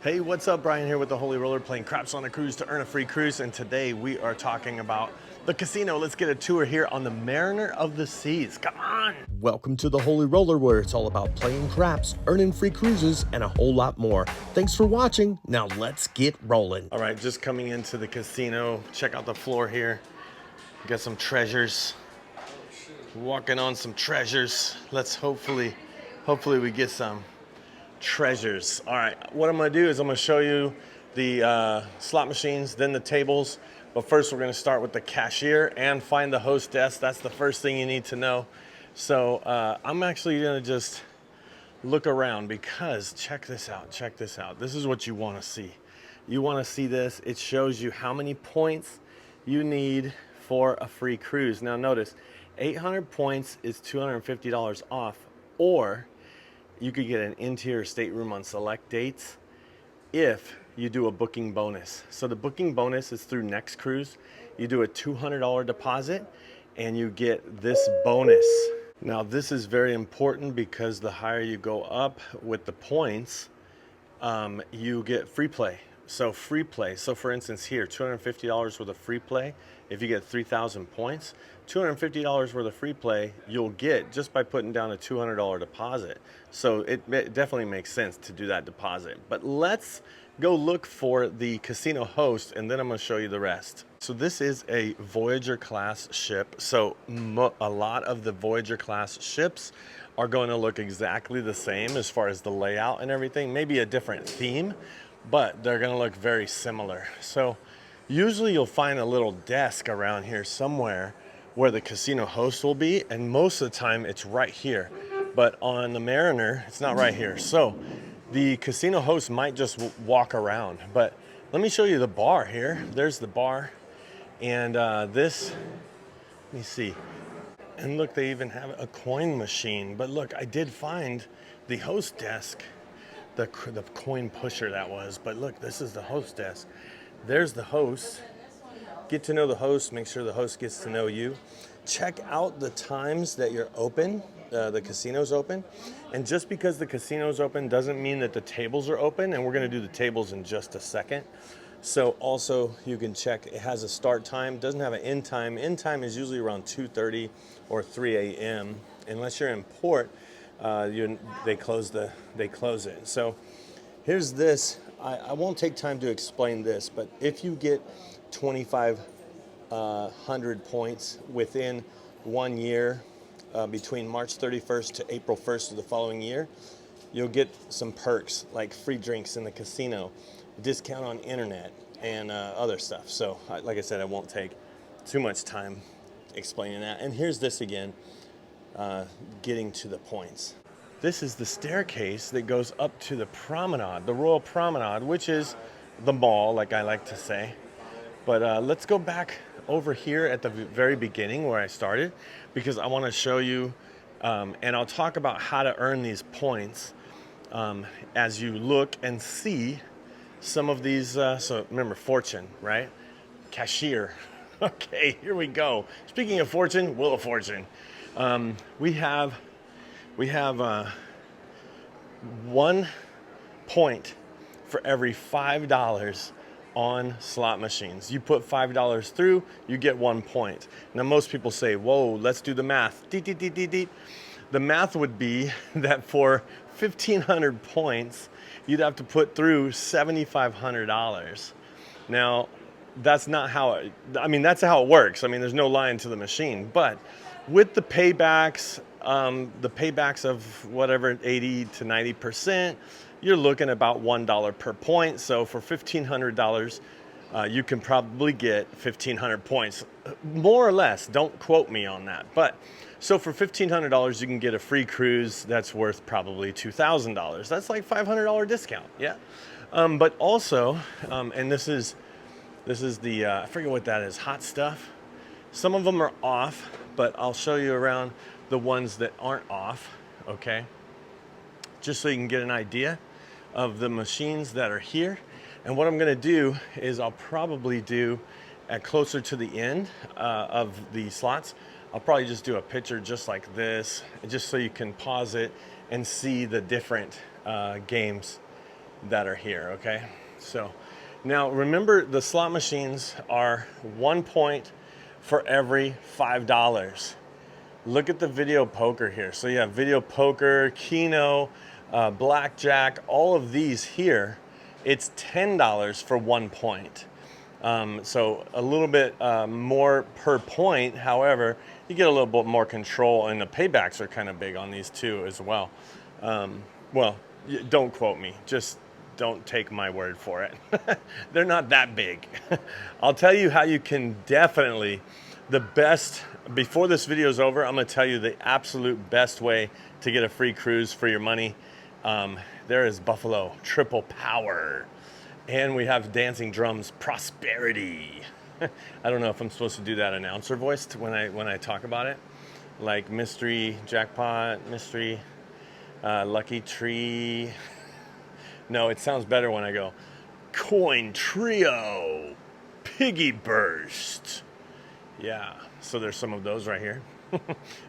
Hey, what's up? Brian here with the Holy Roller playing craps on a cruise to earn a free cruise, and today we are talking about the casino. Let's get a tour here on the Mariner of the Seas. Come on! Welcome to the Holy Roller, where it's all about playing craps, earning free cruises, and a whole lot more. Thanks for watching. Now let's get rolling. All right, just coming into the casino. Check out the floor here. Got some treasures. Walking on some treasures. Let's hopefully we get some treasures. All right, what I'm gonna do is I'm gonna show you the slot machines, then the tables. But first we're gonna start with the cashier and find the host desk. That's the first thing you need to know. So I'm actually gonna just look around because check this out. This is what you wanna see. You wanna see this. It shows you how many points you need for a free cruise. Now notice, 800 points is $250 off, or you could get an interior stateroom on select dates if you do a booking bonus. So the booking bonus is through Next Cruise. You do a $200 deposit and you get this bonus. Now this is very important because the higher you go up with the points, you get free play. So free play, so for instance here, $250 worth of free play. If you get 3,000 points, $250 worth of free play you'll get just by putting down a $200 deposit. So it definitely makes sense to do that deposit. But let's go look for the casino host, and then I'm gonna show you the rest. So this is a Voyager class ship. So a lot of the Voyager class ships are going to look exactly the same as far as the layout and everything, maybe a different theme, but they're gonna look very similar. So usually you'll find a little desk around here somewhere where the casino host will be, and most of the time it's right here. But on the Mariner, it's not right here. So the casino host might just walk around. But let me show you the bar here. There's the bar. And this, let me see. And look, they even have a coin machine. But look, I did find the host desk. The coin pusher that was, but look, this is the host desk. There's the host. Get to know the host, make sure the host gets to know you. Check out the times that you're open, the casino's open. And just because the casino's open doesn't mean that the tables are open, and we're gonna do the tables in just a second. So also you can check, it has a start time, doesn't have an end time. End time is usually around 2:30 or 3 a.m. Unless you're in port, they close it. So here's this. I won't take time to explain this, but if you get 2,500 points within 1 year, between March 31st to April 1st of the following year, you'll get some perks like free drinks in the casino, discount on internet, and other stuff. So like I said, I won't take too much time explaining that. And here's this again. Getting to the points. This is the staircase that goes up to the promenade, the Royal Promenade, which is the mall, like I like to say. But let's go back over here at the very beginning where I started, because I want to show you, and I'll talk about how to earn these points as you look and see some of these. So remember, fortune, right? Cashier. Okay, here we go. Speaking of fortune, Wheel of Fortune. We have 1 point for every $5 on slot machines. You put $5 through, you get 1 point. Now most people say, whoa, let's do the math. The math would be that for 1,500 points, you'd have to put through $7,500. Now, that's not how that's how it works. There's no line to the machine, but with the paybacks of whatever, 80 to 90%, you're looking about $1 per point. So for $1,500, you can probably get 1,500 points, more or less. Don't quote me on that. But so for $1,500, you can get a free cruise that's worth probably $2,000. That's like $500 discount, yeah. But also, and this is the I forget what that is, hot stuff. Some of them are off, but I'll show you around the ones that aren't off, okay? Just so you can get an idea of the machines that are here. And what I'm gonna do is I'll probably do at closer to the end of the slots, I'll probably just do a picture just like this, just so you can pause it and see the different games that are here, okay? So now remember, the slot machines are 1 point for every $5. Look at the video poker here. So you have video poker, Keno, blackjack, all of these here. It's $10 for 1 point. So a little bit more per point. However, you get a little bit more control, and the paybacks are kind of big on these too as well. Well, don't quote me. Just don't take my word for it. They're not that big. I'll tell you how you can definitely, the best, before this video is over, I'm gonna tell you the absolute best way to get a free cruise for your money. There is Buffalo Triple Power. And we have Dancing Drums Prosperity. I don't know if I'm supposed to do that announcer voice when I talk about it. Like mystery, jackpot, mystery, lucky tree. No, it sounds better when I go coin trio, piggy burst. Yeah, so there's some of those right here.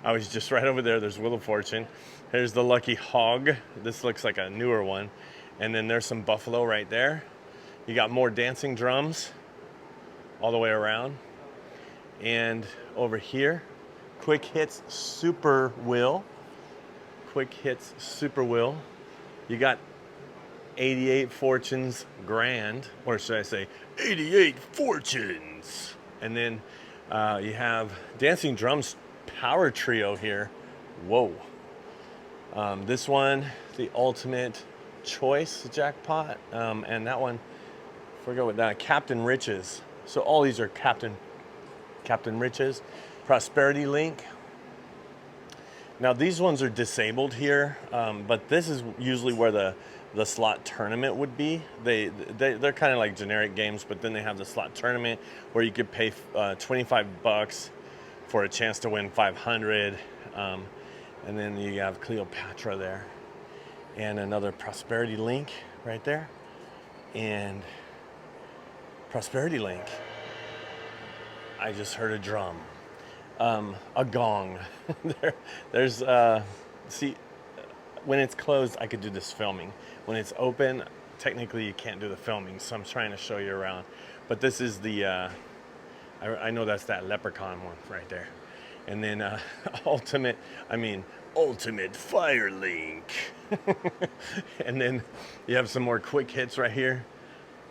I was just right over there. There's Wheel of Fortune. Here's the Lucky Hog. This looks like a newer one. And then there's some Buffalo right there. You got more dancing drums all the way around. And over here, Quick Hits Super Wheel. Quick Hits Super Wheel. You got 88 Fortunes Grand, or should I say 88 Fortunes. And then you have Dancing Drums Power Trio here. Whoa. This one, the Ultimate Choice Jackpot. And that one, forget what that, Captain Riches. So all these are Captain Riches. Prosperity Link. Now these ones are disabled here, but this is usually where the slot tournament would be. They're kind of like generic games, but then they have the slot tournament where you could pay $25 for a chance to win 500. And then you have Cleopatra there. And another Prosperity Link right there. And Prosperity Link. I just heard a drum. A gong. There's see, when it's closed, I could do this filming. When it's open, technically you can't do the filming, so I'm trying to show you around. But this is the, I know that's that leprechaun one right there. And then Ultimate Fire Link. And then you have some more quick hits right here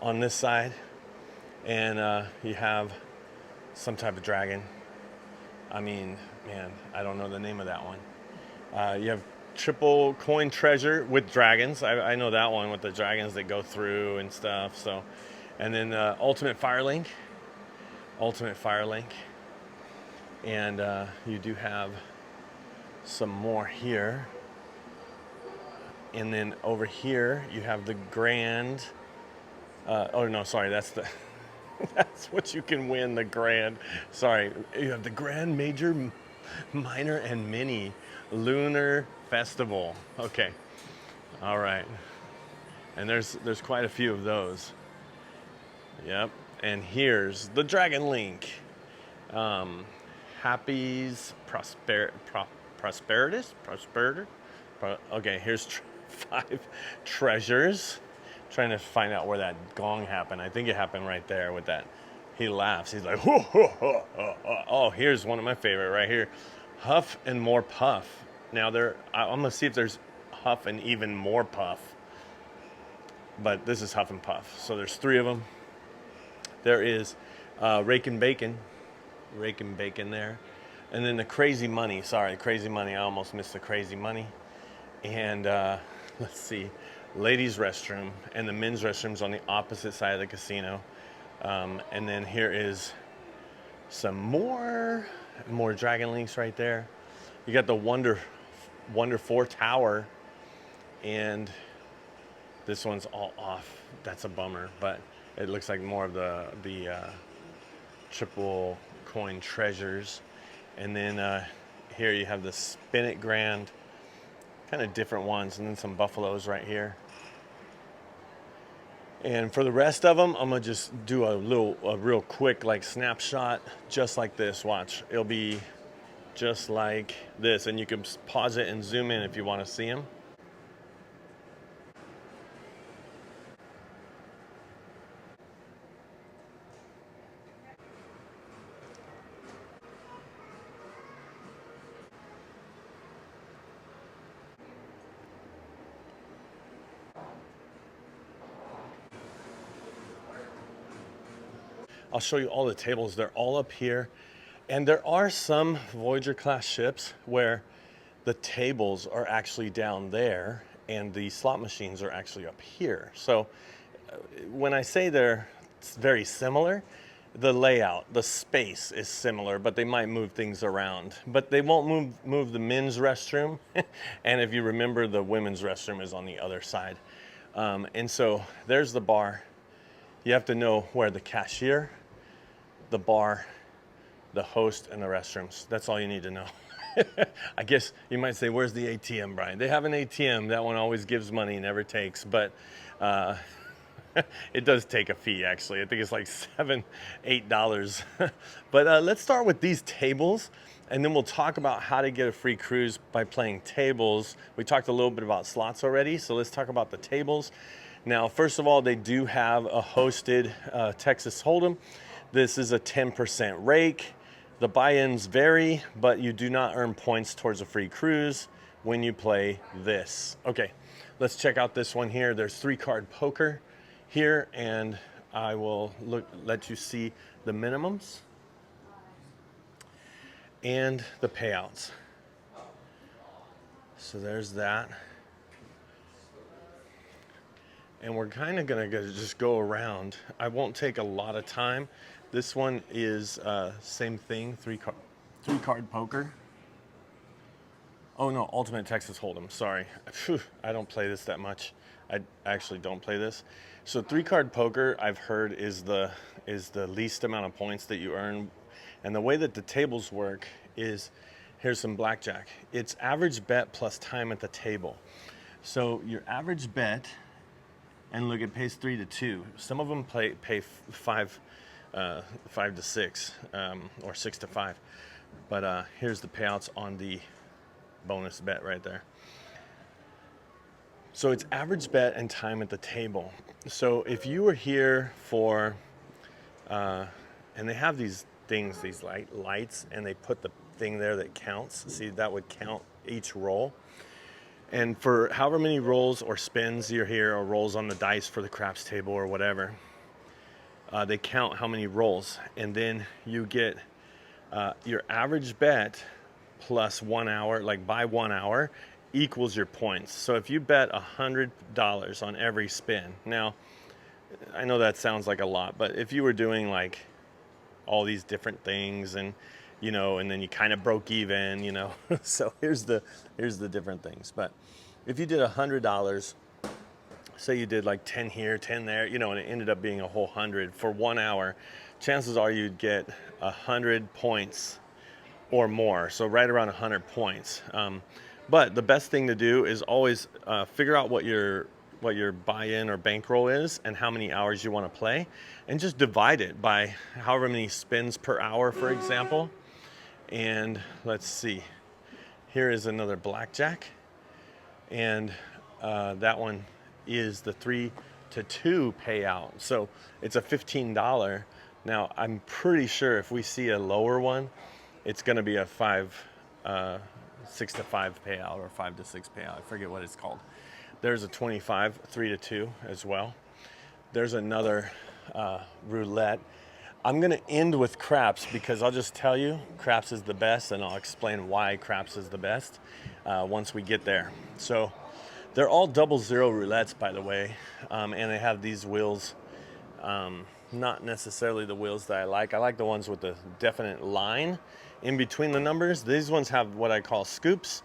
on this side. And you have some type of dragon. I mean, man, I don't know the name of that one. You have Triple Coin Treasure with dragons. I know that one with the dragons that go through and stuff. So, and then Ultimate Fire Link. And you do have some more here. And then over here you have the Grand. Oh no, sorry, that's the. That's what you can win, the Grand. Sorry, you have the Grand, Major, Minor, and Mini Lunar Festival. Okay, all right. And there's quite a few of those. Yep. And here's the Dragon Link. Happy's Prosperitus. Okay, here's 5 treasures. Trying to find out where that gong happened. I think it happened right there with that. He laughs. He's like, ho, ho, ho, ho, ho. Oh, here's one of my favorite right here. Huff and More Puff. Now I'm gonna see if there's Huff and even more Puff. But this is Huff and Puff. So there's 3 of them. There is Rake and Bacon there. And then the Crazy Money. Sorry, Crazy Money. I almost missed the Crazy Money. And let's see. Ladies' restroom, and the men's restrooms on the opposite side of the casino. And then here is some more Dragon Links right there. You got the Wonder 4 Tower, and this one's all off. That's a bummer, but it looks like more of the Triple Coin Treasures. And then here you have the Spin It Grand. Kind of different ones, and then some Buffaloes right here. And for the rest of them, I'm gonna just do a real quick like snapshot, just like this. Watch, it'll be just like this, and you can pause it and zoom in if you want to see them. I'll show you all the tables. They're all up here. And there are some Voyager class ships where the tables are actually down there and the slot machines are actually up here. So when I say they're very similar, the layout, the space is similar, but they might move things around. But they won't move the men's restroom. And if you remember, the women's restroom is on the other side. And so there's the bar. You have to know where the cashier, the bar, the host, and the restrooms. That's all you need to know. I guess you might say, where's the ATM, Brian? They have an ATM. That one always gives money, never takes. But it does take a fee, actually. I think it's like $7, $8. But let's start with these tables, and then we'll talk about how to get a free cruise by playing tables. We talked a little bit about slots already, so let's talk about the tables. Now, first of all, they do have a hosted Texas Hold'em. This is a 10% rake. The buy-ins vary, but you do not earn points towards a free cruise when you play this. Okay, let's check out this one here. There's 3-card poker here, and I will let you see the minimums and the payouts. So there's that. And we're kind of gonna just go around. I won't take a lot of time. This one is same thing, 3-card poker. Oh no, Ultimate Texas Hold'em, sorry. Phew, I don't play this that much. I actually don't play this. So 3-card poker, I've heard, is the least amount of points that you earn. And the way that the tables work is, here's some blackjack. It's average bet plus time at the table. So your average bet, and look, it pays 3 to 2. Some of them pay 5 to 6, or 6 to 5. But here's the payouts on the bonus bet right there. So it's average bet and time at the table. So if you were here for, and they have these things, these lights, and they put the thing there that counts. See, that would count each roll. And for however many rolls or spins you're here, or rolls on the dice for the craps table or whatever, they count how many rolls. And then you get your average bet plus 1 hour, like by 1 hour, equals your points. So if you bet $100 on every spin, now I know that sounds like a lot, but if you were doing like all these different things, and you know, and then you kind of broke even, you know, so here's the different things. But if you did $100, say you did like 10 here, 10 there, you know, and it ended up being a whole 100 for 1 hour, chances are you'd get 100 points or more. So right around 100 points. But the best thing to do is always figure out what your buy-in or bankroll is and how many hours you want to play, and just divide it by however many spins per hour, for example. And let's see, here is another blackjack, and that one is the 3 to 2 payout. So it's a $15. Now I'm pretty sure if we see a lower one, it's going to be a 6 to 5 payout, or 5 to 6 payout. I forget what it's called. There's a 25, 3 to 2 as well. There's another roulette. I'm gonna end with craps because I'll just tell you, craps is the best, and I'll explain why craps is the best once we get there. So they're all 00 roulettes, by the way, and they have these wheels. Not necessarily the wheels that I like. I like the ones with the definite line in between the numbers. These ones have what I call scoops,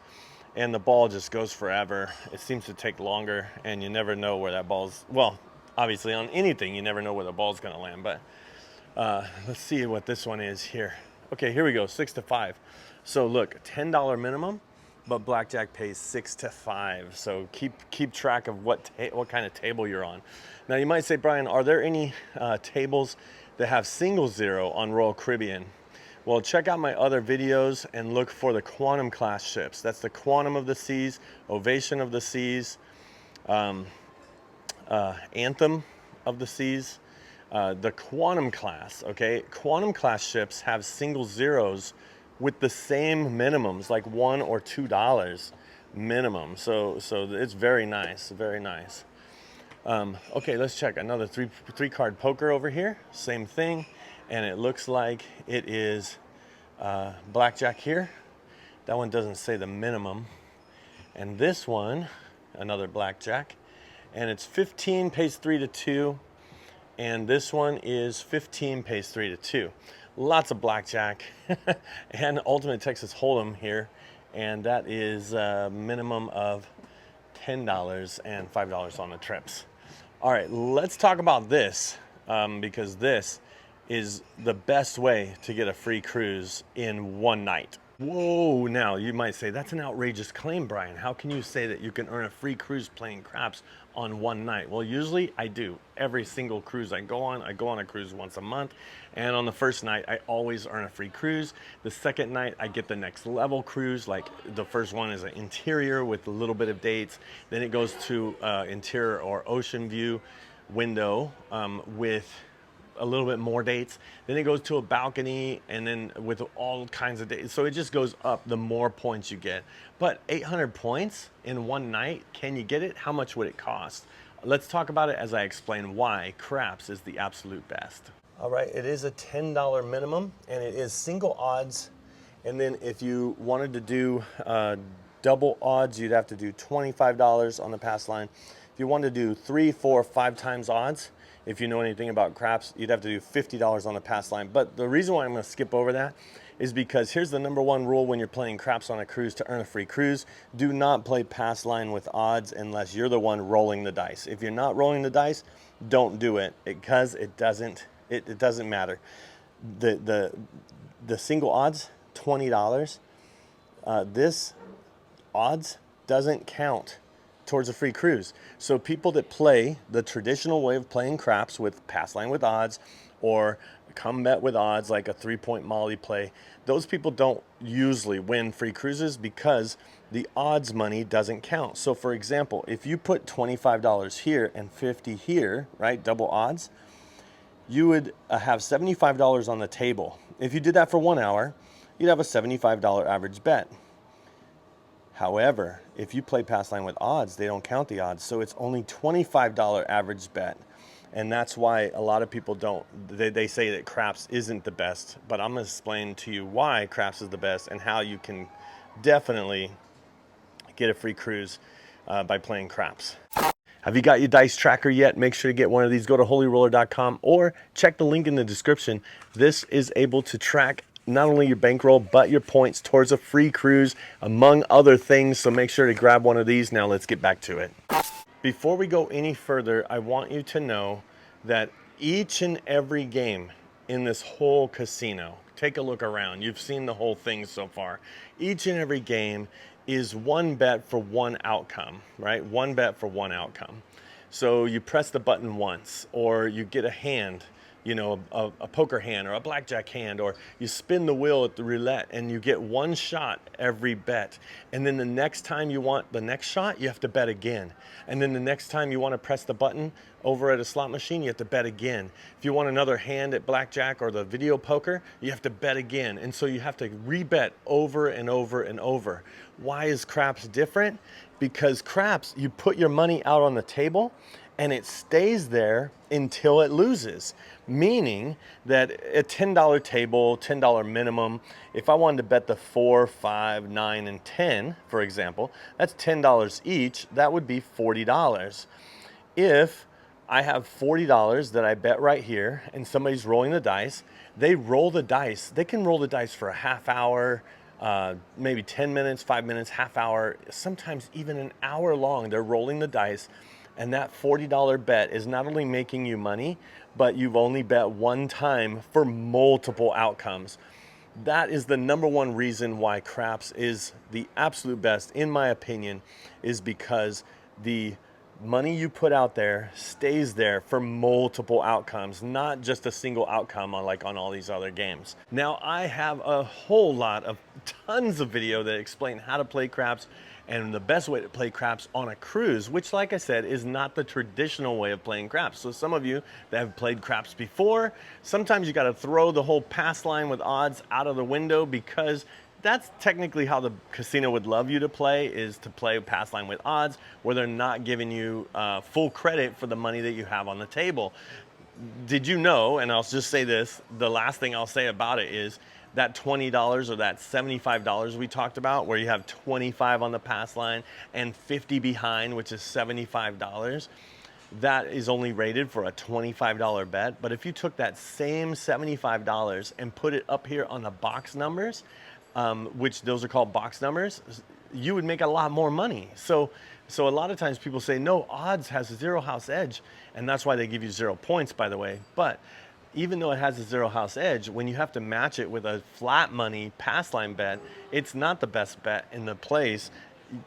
and the ball just goes forever. It seems to take longer, and you never know where that ball's, well, obviously on anything, you never know where the ball's gonna land, but let's see what this one is here. Okay, here we go, 6 to 5. So look, $10 minimum, but blackjack pays 6 to 5. So keep track of what kind of table you're on. Now you might say, Brian, are there any tables that have single zero on Royal Caribbean? Well, check out my other videos and look for the Quantum class ships. That's the Quantum of the Seas, Ovation of the Seas, Anthem of the Seas, the Quantum class, okay? Quantum class ships have single zeros with the same minimums, like $1 or $2 minimum. So it's very nice, very nice. Okay, let's check another three card poker over here. Same thing. and it looks like it is blackjack here. That one doesn't say the minimum. And this one, another blackjack, and it's 15 pays 3 to 2, and this one is 15 pays 3 to 2. Lots of blackjack and Ultimate Texas Hold'em here, and that is a minimum of $10 and $5 on the trips. All right, let's talk about this because this is the best way to get a free cruise in one night. Whoa, now you might say, that's an outrageous claim, Brian. How can you say that you can earn a free cruise playing craps on one night? Well, usually I do. Every single cruise I go on a cruise once a month. And on the first night, I always earn a free cruise. The second night, I get the next level cruise. Like the first one is an interior with a little bit of dates. Then it goes to interior or ocean view window with a little bit more dates. Then it goes to a balcony, and then with all kinds of dates. So it just goes up the more points you get. But 800 points in one night, can you get it? How much would it cost? Let's talk about it as I explain why craps is the absolute best. All right, it is a $10 minimum, and it is single odds. And then if you wanted to do double odds, you'd have to do $25 on the pass line. If you wanted to do 3, 4, 5 times odds, if you know anything about craps, you'd have to do $50 on the pass line. But the reason why I'm going to skip over that is because here's the #1 rule when you're playing craps on a cruise to earn a free cruise. Do not play pass line with odds unless you're the one rolling the dice. If you're not rolling the dice, don't do it because it doesn't matter. The single odds, $20. This odds doesn't count towards a free cruise. So people that play the traditional way of playing craps with pass line with odds or come bet with odds like a 3-point Molly play, those people don't usually win free cruises because the odds money doesn't count. So for example, if you put $25 here and $50 here, right, double odds, you would have $75 on the table. If you did that for 1 hour, you'd have a $75 average bet. However, if you play pass line with odds, they don't count the odds. So it's only $25 average bet. And that's why a lot of people don't, they say that craps isn't the best, but I'm gonna explain to you why craps is the best and how you can definitely get a free cruise by playing craps. Have you got your dice tracker yet? Make sure to get one of these. Go to holyroller.com or check the link in the description. This is able to track not only your bankroll, but your points towards a free cruise, among other things. So make sure to grab one of these. Now let's get back to it. Before we go any further, I want you to know that each and every game in this whole casino, take a look around. You've seen the whole thing so far. Each and every game is one bet for one outcome, right? One bet for one outcome. So you press the button once, or you get a hand, you know, a poker hand or a blackjack hand, or you spin the wheel at the roulette and you get one shot every bet. And then the next time you want the next shot, you have to bet again. And then the next time you want to press the button over at a slot machine, you have to bet again. If you want another hand at blackjack or the video poker, you have to bet again. And so you have to rebet over and over and over. Why is craps different? Because craps, you put your money out on the table and it stays there until it loses. Meaning that a $10 table, $10 minimum, if I wanted to bet the 4, 5, 9, and 10, for example, that's $10 each, that would be $40. If I have $40 that I bet right here and somebody's rolling the dice, they roll the dice. They can roll the dice for a half hour, maybe 10 minutes, 5 minutes, half hour, sometimes even an hour long. They're rolling the dice. And that $40 bet is not only making you money, but you've only bet one time for multiple outcomes. That is the #1 reason why craps is the absolute best, in my opinion, is because the money you put out there stays there for multiple outcomes, not just a single outcome on all these other games. Now, I have a whole lot of tons of video that explain how to play craps and the best way to play craps on a cruise, which, like I said, is not the traditional way of playing craps. So some of you that have played craps before, sometimes you got to throw the whole pass line with odds out of the window, because that's technically how the casino would love you to play, is to play pass line with odds, where they're not giving you full credit for the money that you have on the table. did you know, and I'll just say this, the last thing I'll say about it is that $20 or that $75 we talked about, where you have 25 on the pass line and 50 behind, which is $75, that is only rated for a $25 bet. But if you took that same $75 and put it up here on the box numbers, which those are called box numbers, you would make a lot more money. So a lot of times people say, no, odds has a zero house edge, and that's why they give you 0 points, by the way. But even though it has a zero house edge, when you have to match it with a flat money pass line bet, it's not the best bet in the place.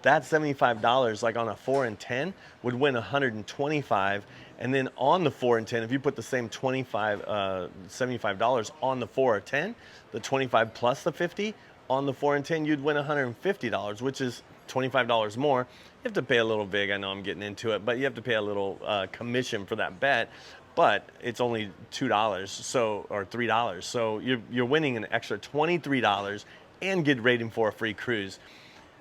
That $75, like on a 4 and 10, would win 125. And then on the 4 and 10, if you put the same $75 on the 4 or 10, the 25 plus the 50 on the 4 and 10, you'd win $150, which is $25 more. You have to pay a little vig. I know I'm getting into it, but you have to pay a little commission for that bet. But it's only $2 or $3. So you're winning an extra $23 and get rated for a free cruise.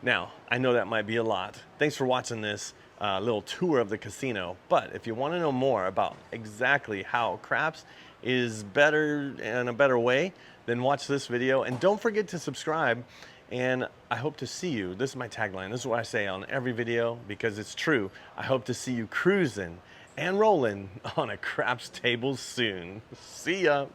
Now, I know that might be a lot. Thanks for watching this little tour of the casino. But if you want to know more about exactly how craps is better in a better way, then watch this video. And don't forget to subscribe. And I hope to see you. This is my tagline. This is what I say on every video because it's true. I hope to see you cruising and rolling on a craps table soon. See ya.